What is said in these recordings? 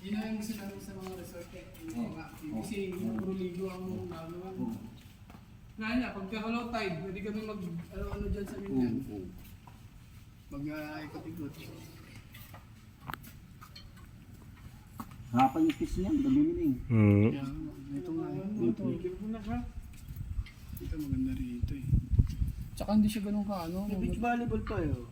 Yun ang gusto namin sa mga resort eh. Kasi puro ligo ang nagawa. Ngayon na, pagka low tide, pwede kami mag ano dyan sa Mindan. Mag-ikot-ikot. Hapang ipis niyan, damiling. Ito nga. Ito maganda rito eh. Tsaka hindi siya ganun ka ano. May beach volleyball pa yun.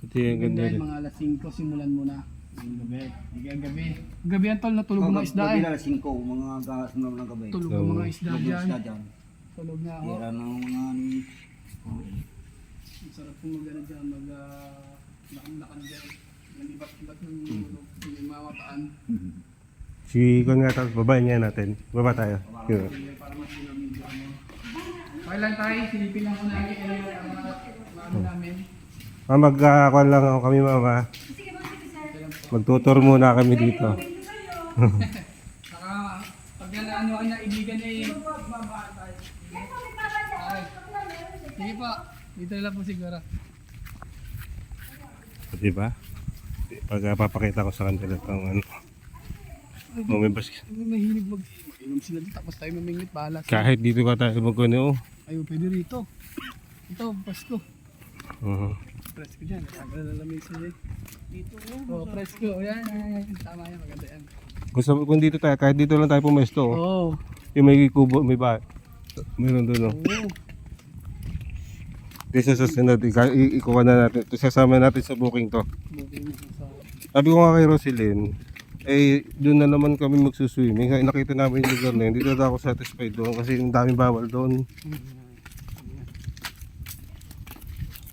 Ito yung ganda rin. Mga alas 5, simulan mo na. Gabi. Gabi. Gabi yan tol, natulog mga isda eh. Gabi na alas 5, mga gas na ng gabi. Tulog ng mga isda dyan. dyan. Tulog na ako. Tira ng mga ni... Ang sarap kong mag-ano dyan, mag-lakad dyan. Nag-ibat-ibat ng yung mga mataan. Si Kon nga tapos babae niya natin. Baba tayo. Yun. Para mas dinamig ano. Okay lang tayo, silipin lang ko namin ano namin. Magkakuan lang ako kami mama. Magtutor muna kami dito. Saka pag ano kayo na ibigan eh. Sige pa, dito lang po siguro. Diba? Pag papakita ko sa kanila itong ano. May basket. Mahilig mag-inom sila dito, tapos tayo mamingwit, bahala. Kahit dito ka tayo magkuno. Ayun, pwede rito. Ito, Pasko. Presko dyan, nakagal na lamig sila. Dito yan. Oo, presko. Yan. Tama yan, maganda yan. Kung dito tayo, kahit dito lang tayo pumesto. Oo. Yung may kubo, may ba? Meron doon. Oo. Ito sa susunod, ikuha na natin. Ito sasama natin sa booking to. Booking sa... Sabi ko nga kay Roselyn, doon na naman kami magsuswimming. Nakita namin yung lugar na yun. Hindi na ako satisfied doon kasi yung daming bawal doon.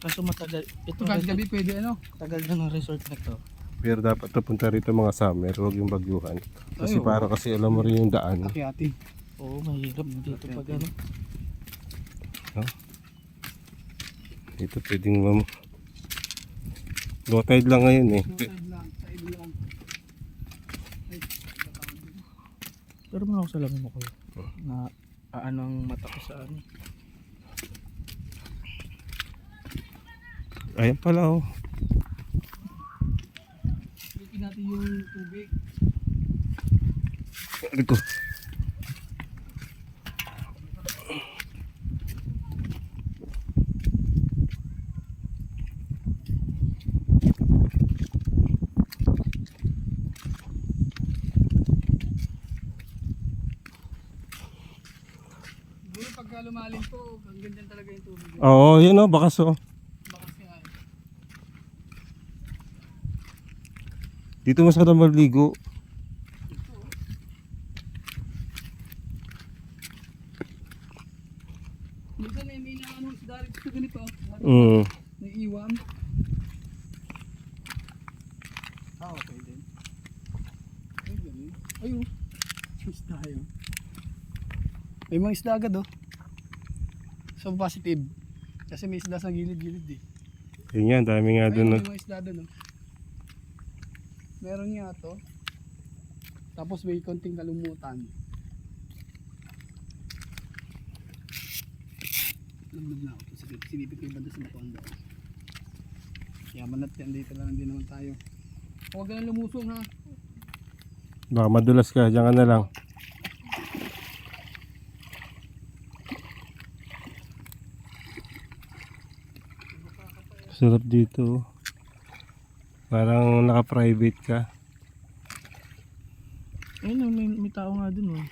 Kaso matagal. Ito Gabi pwede ano? tagal na ng resort na to. Pero dapat napunta rito mga summer, huwag yung bagyuhan. Kasi para kasi alam mo rin yung daan. Aki-ati. Oo, mahirap dito pag ano. No? Dito pwedeng low tide lang ngayon eh. Side lang, side lang. Pero muna ako salamin mo kayo. Na ano ang mata ko sa ano. Ayan pala oh. Lipin natin yung tubig. Dito. Siguro pagka lumalim po, ang ganda talaga yung tubig. Oo, yun oh, bakas oh. Bakas nga eh. Dito masarap maligo. Minsan may ano isda rito ganito. May iwan. Okay din. Ay, ganun. Ayun. Isda yun. May mga isda agad oh. So positive. Kasi may isda sa gilid-gilid eh. Yun yan, dami nga Ayun, doon. may mga isda doon oh. Meron nga to. Tapos may konting kalumutan. Lamlag na ako. Sinipit ko yung banda sa butuan daw. Yaman natin dito lang din naman tayo. Huwag ka na lumusong ha. Baka madulas ka, diyan ka na lang. Sarap dito. Parang naka-private ka. Ayun, may tao nga dun oh.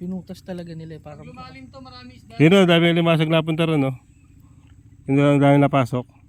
Pinutas talaga nila para Lumalim to, marami isda. Yun o, dami limasag napunta ron, no? Hindi lang dami napasok.